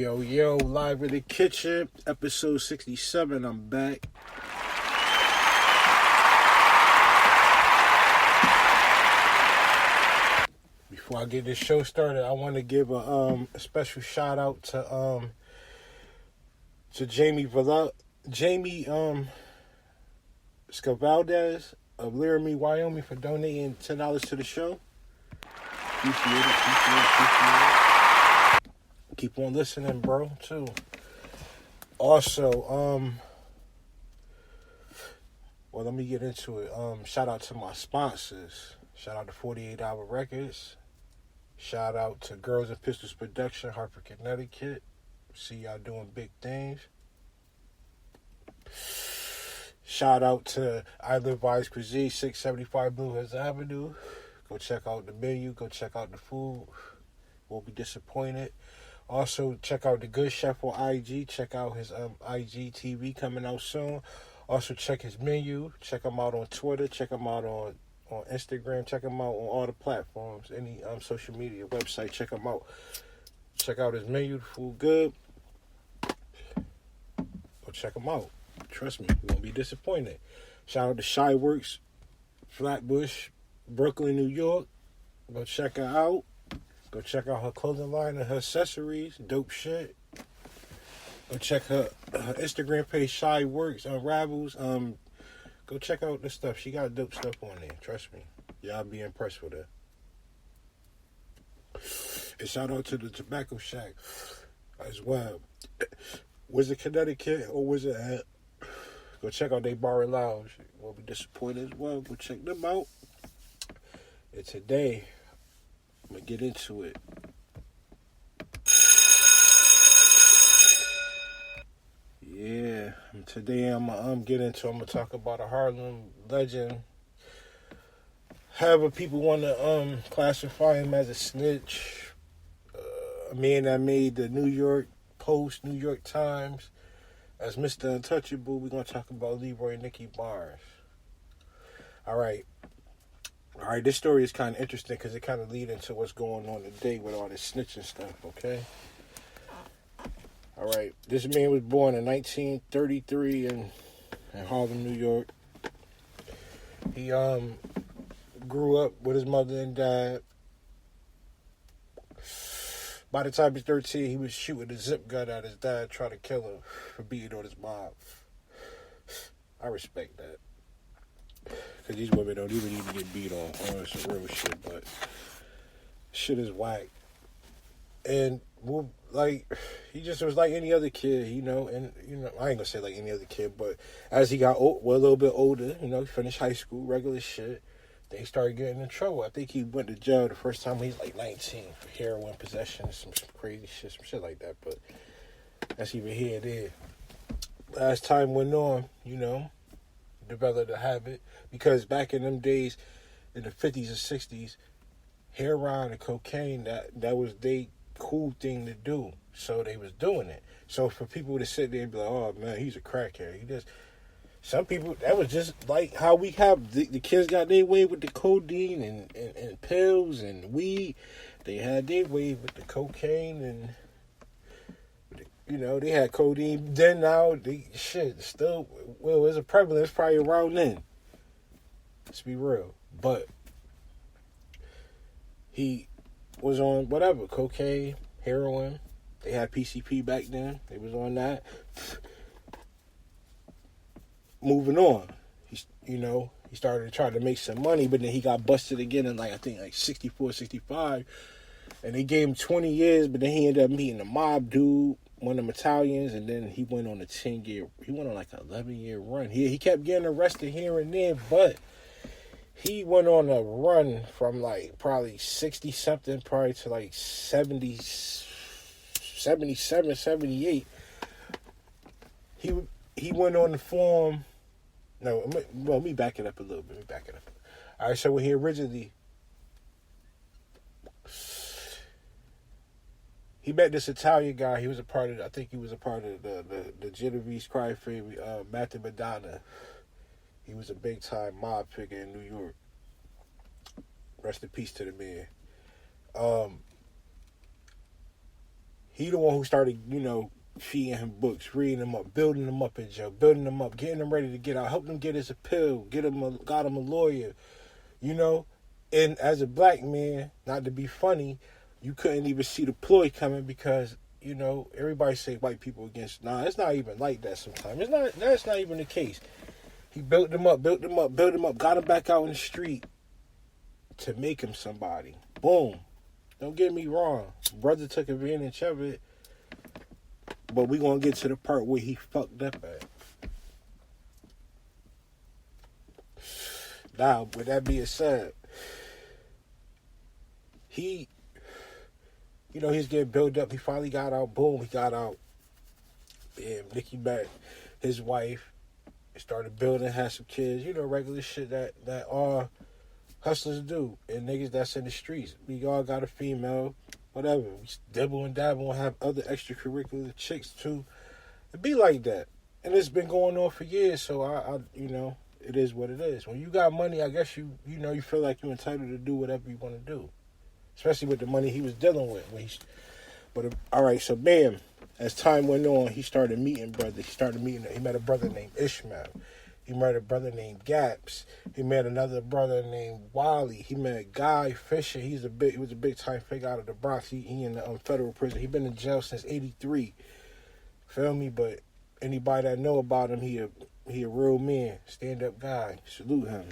Yo, live in the kitchen, episode 67, I'm back. Before I get this show started, I want to give a special shout out to Jamie Scavaldez of Leroy, Wyoming for donating $10 to the show. Appreciate it. Keep on listening, bro, too. Also, let me get into it. Shout out to my sponsors. Shout out to 48 Hour Records. Shout out to Girls and Pistols Production, Hartford, Connecticut. See y'all doing big things. Shout out to I Live Wise Cuisine, 675 Blue Hills Avenue. Go check out the menu. Go check out the food. Won't be disappointed. Also, check out The Good Chef on IG. Check out his IG TV coming out soon. Also, check his menu. Check him out on Twitter. Check him out on Instagram. Check him out on all the platforms. Any social media website. Check him out. Check out his menu. The food good. Go check him out. Trust me, you won't be disappointed. Shout out to Shy Works, Flatbush, Brooklyn, New York. Go check her out. Go check out her clothing line and her accessories. Dope shit. Go check her Instagram page, Shy Works, Unravels. Go check out the stuff. She got dope stuff on there. Trust me. Y'all be impressed with her. And shout out to the Tobacco Shack as well. Was it Connecticut or was it at? Go check out their bar and lounge. You won't be disappointed as well. Go check them out. And today, I'm going to get into it. Yeah. Today, I'm going to talk about a Harlem legend. However, people want to classify him as a snitch. A man that made the New York Post, New York Times, as Mr. Untouchable. We're going to talk about Leroy Nicky Barnes. All right, this story is kind of interesting because it kind of leads into what's going on today with all this snitching stuff, okay? All right, this man was born in 1933 in Harlem, New York. He grew up with his mother and dad. By the time he was 13, he was shooting a zip gun at his dad, trying to kill him for beating on his mom. I respect that. Because these women don't even need to get beat on. Oh, it's some real shit, but shit is whack. And, he just was like any other kid, I ain't going to say like any other kid, but as he got a little bit older, he finished high school, regular shit. They started getting in trouble. I think he went to jail the first time he was like 19 for heroin possession, some crazy shit, some shit like that. But that's even here and there. As time went on, developed a habit. Because back in them days, in the 50s and 60s, heroin and cocaine, that was the cool thing to do. So they was doing it. So for people to sit there and be like, oh man, he's a crackhead. Some people, that was just like how we have the kids got their way with the codeine and pills and weed. They had their way with the cocaine and, they had codeine. Then now, still, there's a prevalence probably around then. Let's be real. But he was on whatever, cocaine, heroin. They had PCP back then. They was on that. Moving on, he started to try to make some money, but then he got busted again in I think 64, 65, and they gave him 20 years, but then he ended up meeting a mob dude, one of them Italians, and then he went on a 10-year, he went on an 11-year run. He kept getting arrested here and there, but he went on a run from probably 60-something, probably to 70, 77, 78. He went on the form. No, let me back it up a little bit. All right, so when he originally, he met this Italian guy. He was a part of the Genovese crime family, Matthew Madonna. He was a big time mob figure in New York. Rest in peace to the man. He the one who started, feeding him books, reading him up, building him up in jail, building him up, getting him ready to get out, helping him get his appeal, got him a lawyer, And as a black man, not to be funny, you couldn't even see the ploy coming because, everybody say white people against. Nah, it's not even like that sometimes. That's not even the case. He built him up, got him back out in the street to make him somebody. Boom. Don't get me wrong. Brother took advantage of it. But we're going to get to the part where he fucked up at. Now, with that being said, he's getting built up. He finally got out. Boom, he got out. And Nicky met his wife. Started building, had some kids. Regular shit that all hustlers do. And niggas that's in the streets. We all got a female. Whatever. We dibble and dabble and have other extracurricular chicks too. It be like that. And it's been going on for years, so I it is what it is. When you got money, I guess you feel like you're entitled to do whatever you want to do. Especially with the money he was dealing with. Alright, so bam, as time went on, he started meeting brothers. He met a brother named Ishmael. He met a brother named Gaps. He met another brother named Wally. He met Guy Fisher. He was a big time figure out of the Bronx. He in the federal prison. He been in jail since '83. Feel me? But anybody that know about him, he a real man, stand up guy. Salute him.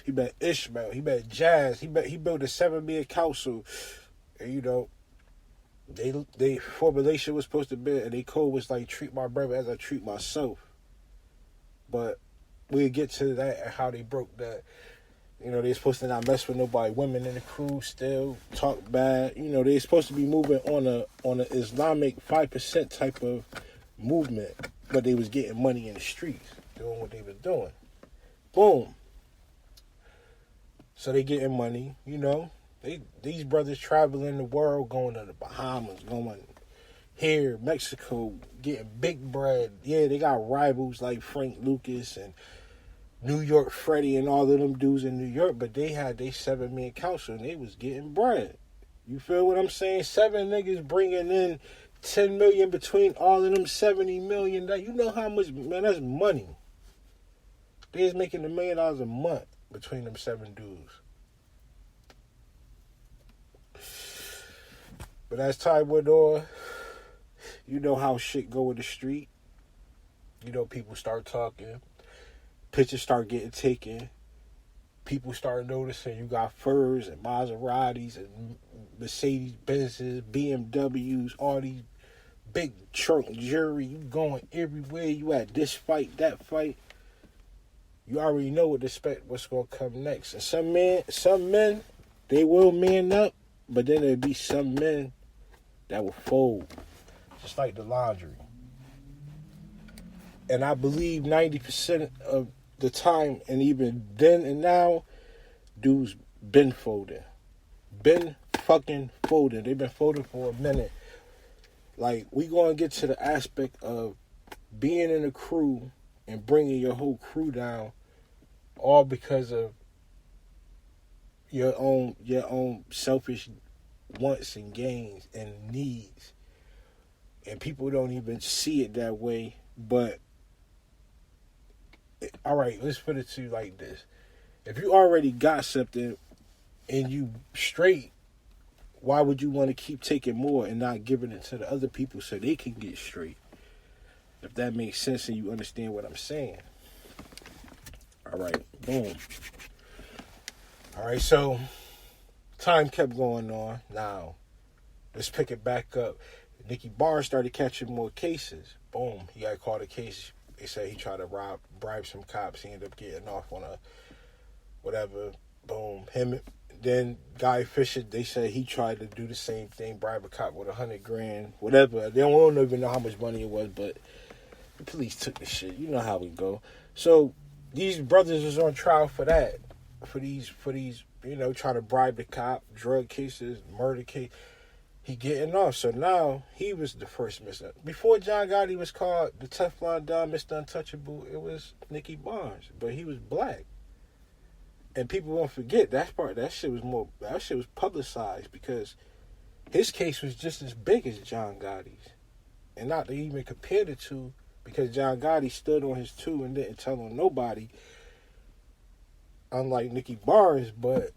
He met Ishmael. He met Jazz. He built a 7-man council. And they formulation was supposed to be, and they code was like treat my brother as I treat myself. But we'll get to that and how they broke that. They're supposed to not mess with nobody. Women in the crew still talk bad. They're supposed to be moving on a Islamic 5% type of movement, but they was getting money in the streets, doing what they was doing. Boom. So they getting money, These brothers traveling the world, going to the Bahamas, going here, Mexico, getting big bread. Yeah, they got rivals like Frank Lucas and New York Freddie and all of them dudes in New York, but they had their 7-man council and they was getting bread. You feel what I'm saying? 7 niggas bringing in 10 million between all of them, 70 million. You know how much, man, that's money. They was making $1 million a month between them 7 dudes. But as time went on, you know how shit go in the street. People start talking. Pictures start getting taken. People start noticing you got furs and Maseratis and Mercedes Benzes, BMWs, all these big trunk jewelry. You going everywhere. You at this fight, that fight. You already know what's going to come next. And some men, they will man up, but then there'll be some men that will fold, just like the laundry. And I believe 90% of the time, and even then and now, dudes been folding. Been fucking folding. They've been folding for a minute. Like, we going to get to the aspect of being in a crew and bringing your whole crew down, all because of your own selfish wants and gains and needs. And people don't even see it that way. But all right, let's put it to you like this. If you already got something and you straight, why would you want to keep taking more and not giving it to the other people so they can get straight? If that makes sense and you understand what I'm saying. All right, boom. All right, so time kept going on. Now, let's pick it back up. Nicky Barnes started catching more cases. Boom, he got caught a case. They said he tried to bribe some cops. He ended up getting off on a whatever. Boom, then Guy Fisher, they said he tried to do the same thing, bribe a cop with $100,000, whatever. They don't even know how much money it was, but the police took the shit. You know how we go. So these brothers was on trial for that, for these, trying to bribe the cop, drug cases, murder case. He getting off. So now he was the first Mr. Before John Gotti was called the Teflon Don, Mr. Untouchable, it was Nicky Barnes, but he was black. And people won't forget that shit was publicized because his case was just as big as John Gotti's. And not to even compare the two, because John Gotti stood on his two and didn't tell on nobody, unlike Nicky Barnes, but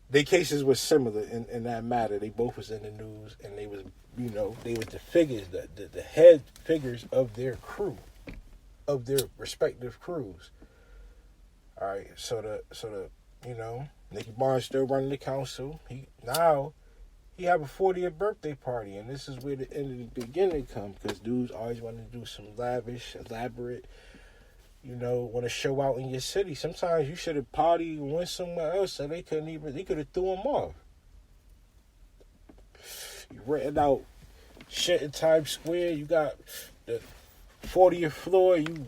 their cases were similar in that matter. They both was in the news, and they was the figures, the head figures of their crew, of their respective crews. All right, so the Nicky Barnes still running the council. He have a 40th birthday party, and this is where the end of the beginning comes, because dudes always want to do some lavish, elaborate, want to show out in your city. Sometimes you should have partied and went somewhere else, so they could have threw them off. You renting out shit in Times Square, you got the 40th floor, you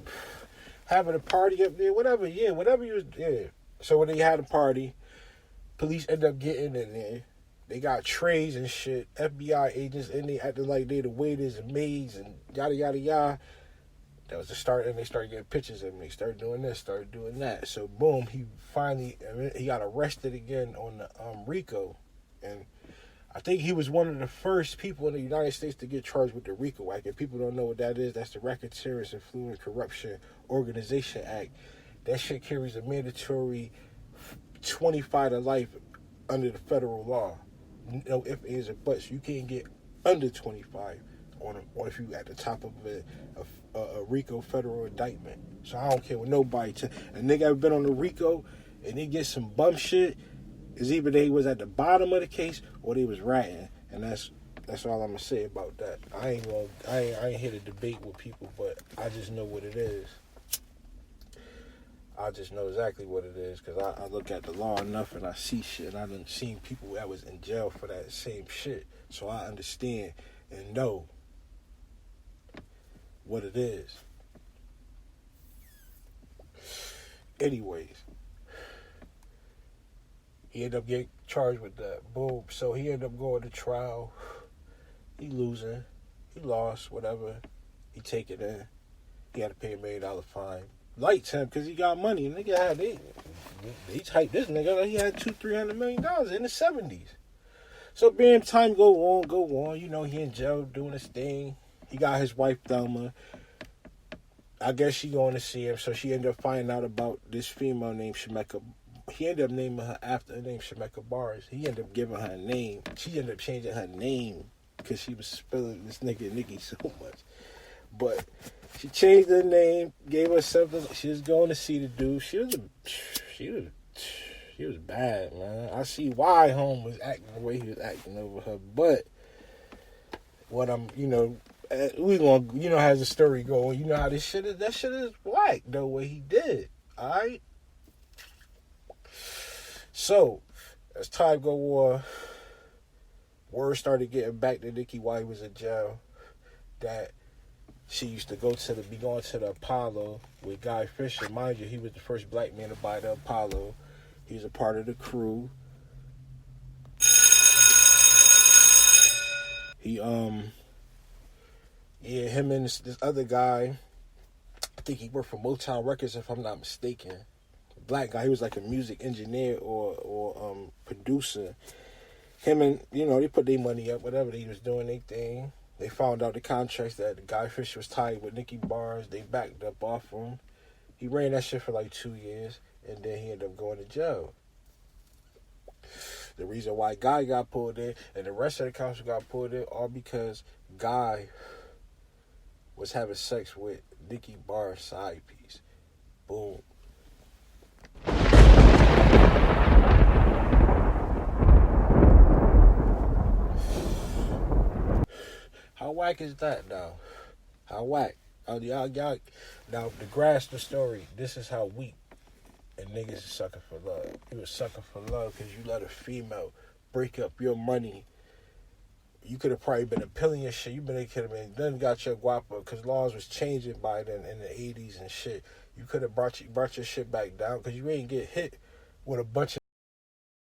having a party up there, whatever you was, yeah. So when they had a party, police end up getting in there. They got trays and shit, FBI agents in there acting like they the waiters and maids and yada, yada, yada. That was the start, and they started getting pictures of him. They started doing this, started doing that. So, boom, he got arrested again on the RICO. And I think he was one of the first people in the United States to get charged with the RICO Act. If people don't know what that is, that's the Racketeers, Influence, Corruption Organization Act. That shit carries a mandatory 25 to life under the federal law. No ifs, ands, or buts. You can't get under 25 on if you at the top of a RICO federal indictment. So I don't care what nobody tell. A nigga ever been on the RICO and they get some bum shit, is either they was at the bottom of the case or they was ratting. And that's all I'm gonna say about that. I ain't here to debate with people, but I just know what it is. I just know exactly what it is, because I look at the law enough and I see shit. And I done seen people that was in jail for that same shit. So I understand and know what it is. Anyways, he ended up getting charged with that. Boom. So he ended up going to trial. He losing. He lost, whatever. He take it in. He had to pay $1 million fine. Liked him because he got money. And nigga had they typed this nigga like he had $200-300 million in the 70s. So being time go on, he in jail doing his thing. He got his wife Thelma. I guess she going to see him, so she ended up finding out about this female named Shemeka. He ended up naming her after her name, Shemeka Barnes. He ended up giving her a name. She ended up changing her name because she was spilling this nigga Nicky so much. But she changed her name, gave her something. She was going to see the dude. She was bad, man. I see why Home was acting the way he was acting over her. But what I'm, we gonna, how's the story going? You know how this shit is. That shit is whack the way he did. All right. So as time go on, word started getting back to Nicky while he was in jail that she used to be going to the Apollo with Guy Fisher. Mind you, he was the first black man to buy the Apollo. He was a part of the crew. Him and this other guy, I think he worked for Motown Records, if I'm not mistaken. Black guy, he was like a music engineer or producer. Him and, they put their money up, whatever, they was doing their thing. They found out the contracts that the Guy Fisher was tied with Nicky Barnes. They backed up off him. He ran that shit for like 2 years, and then he ended up going to jail. The reason why Guy got pulled in and the rest of the council got pulled in all because Guy was having sex with Nicky Barnes' side piece. Boom. How whack is that now? How whack? Y'all. Now, to grasp the story, this is how weak a nigga's a sucker for love. You a sucker for love because you let a female break up your money. You could have probably been appealing your shit. Could have been done got your guapa because laws was changing by then in the 80s and shit. You could have brought your shit back down because you ain't get hit with a bunch of